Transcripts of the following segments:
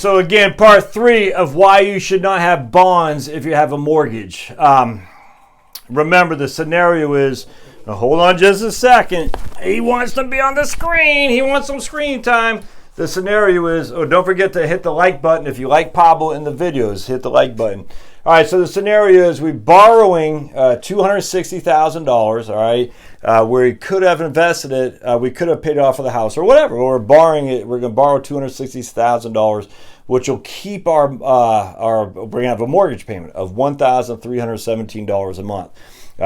So again, part 3 of why you should not have bonds if you have a mortgage. Remember, the scenario is, now hold on just a second. He wants to be on the screen. He wants some screen time. The scenario is, oh, don't forget to hit the like button. If you like Pablo in the videos, hit the like button. All right, so the scenario is we're borrowing $260,000, all right, where we could have invested it, we could have paid it off for the house or whatever. Or we're borrowing it, we're going to borrow $260,000, which will keep we're going to have a mortgage payment of $1,317 a month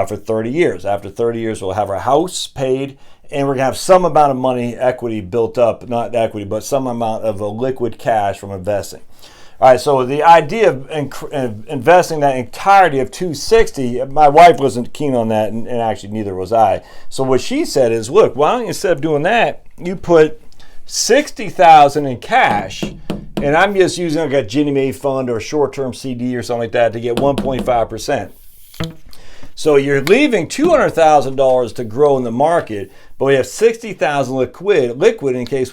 for 30 years. After 30 years, we'll have our house paid, and we're going to have some amount of money, equity built up, not equity, but some amount of liquid cash from investing. All right, so the idea of investing that entirety of $260, my wife wasn't keen on that, and actually neither was I. So what she said is, look, why don't you, instead of doing that, you put $60,000 in cash, and I'm just using like a Ginnie Mae fund or a short-term CD or something like that to get 1.5%. So you're leaving $200,000 to grow in the market, but we have $60,000 liquid in case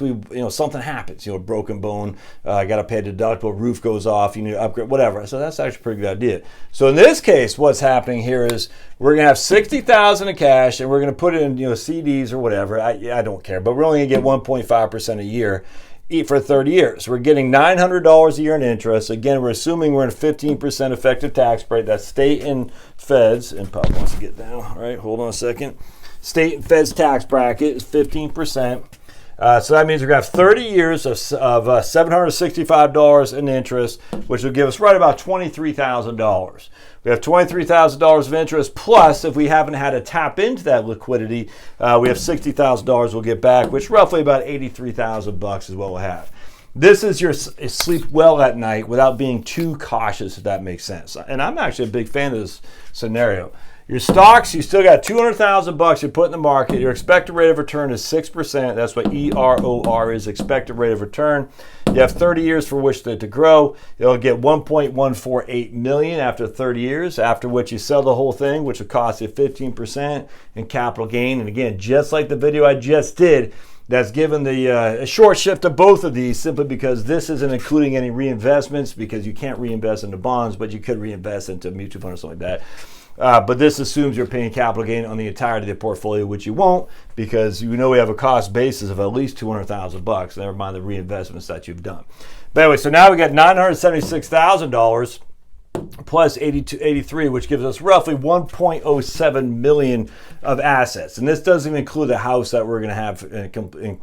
something happens, broken bone, got to pay a deductible, roof goes off, you need to upgrade, whatever. So that's actually a pretty good idea. So in this case, what's happening here is we're going to have $60,000 in cash, and we're going to put it in CDs or whatever. I don't care, but we're only going to get 1.5% a year for 30 years. We're getting $900 a year in interest. Again, we're assuming we're in a 15% effective tax rate. That's state and feds. And Pop wants to get down. All right, hold on a second. State and feds tax bracket is 15%. So that means we're going to have 30 years of $765 in interest, which will give us right about $23,000. We have $23,000 of interest, plus if we haven't had to tap into that liquidity, we have $60,000 we'll get back, which roughly about $83,000 is what we'll have. This is your sleep well at night without being too cautious, if that makes sense. And I'm actually a big fan of this scenario. Your stocks, you still got $200,000 you put in the market. Your expected rate of return is 6%. That's what EROR is, expected rate of return. You have 30 years for which to grow. You'll get $1.148 million after 30 years, after which you sell the whole thing, which will cost you 15% in capital gain. And again, just like the video I just did, that's given the a short shift of both of these simply because this isn't including any reinvestments, because you can't reinvest into bonds, but you could reinvest into mutual funds or something like that. But this assumes you're paying capital gain on the entirety of the portfolio, which you won't, because we have a cost basis of at least $200,000. Never mind the reinvestments that you've done. But anyway, so now we got $976,000 plus 83, which gives us roughly $1.07 million of assets. And this doesn't even include the house that we're going to have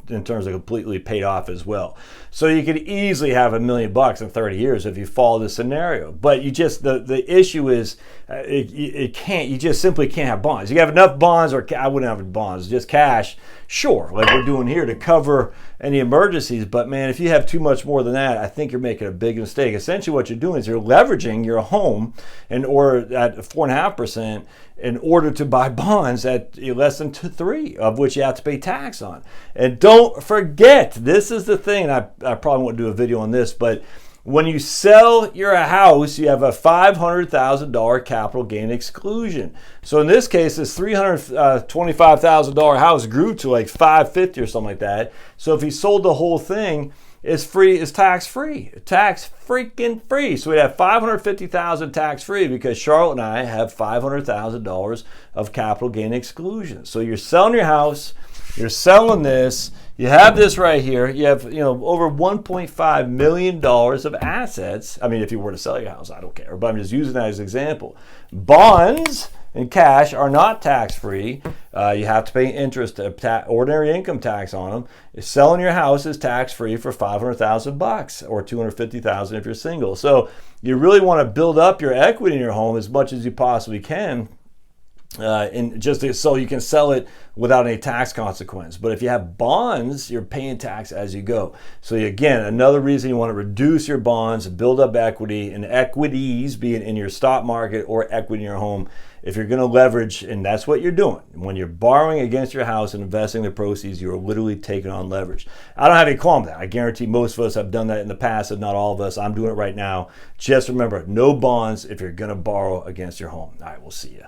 in terms of completely paid off as well. So you could easily have $1 million in 30 years if you follow the scenario. But you just, the issue is you just simply can't have bonds. You have enough bonds, or I wouldn't have bonds, just cash, sure, like we're doing here to cover any emergencies. But man, if you have too much more than that, I think you're making a big mistake. Essentially what you're doing is you're leveraging your home at 4.5% in order to buy bonds at less than 3, of which you have to pay tax on. And don't forget, this is the thing, I probably won't do a video on this, but when you sell your house, you have a $500,000 capital gain exclusion. So in this case, this $325,000 house grew to like $550 or something like that. So if he sold the whole thing, it's tax free, tax freaking free. So we have $550,000 tax free because Charlotte and I have $500,000 of capital gain exclusion. So you're selling your house, you're selling this. You have this right here. You have over $1.5 million of assets. I mean, if you were to sell your house, I don't care. But I'm just using that as an example. Bonds and cash are not tax-free. You have to pay interest, ordinary income tax on them. Selling your house is tax-free for $500,000 or $250,000 if you're single. So you really want to build up your equity in your home as much as you possibly can. And just so you can sell it without any tax consequence. But if you have bonds, you're paying tax as you go. So again, another reason you want to reduce your bonds, build up equity, and equities, be it in your stock market or equity in your home, if you're going to leverage, and that's what you're doing. When you're borrowing against your house and investing the proceeds, you're literally taking on leverage. I don't have any qualm with that. I guarantee most of us have done that in the past, if not all of us. I'm doing it right now. Just remember, no bonds if you're going to borrow against your home. All right, we'll see you.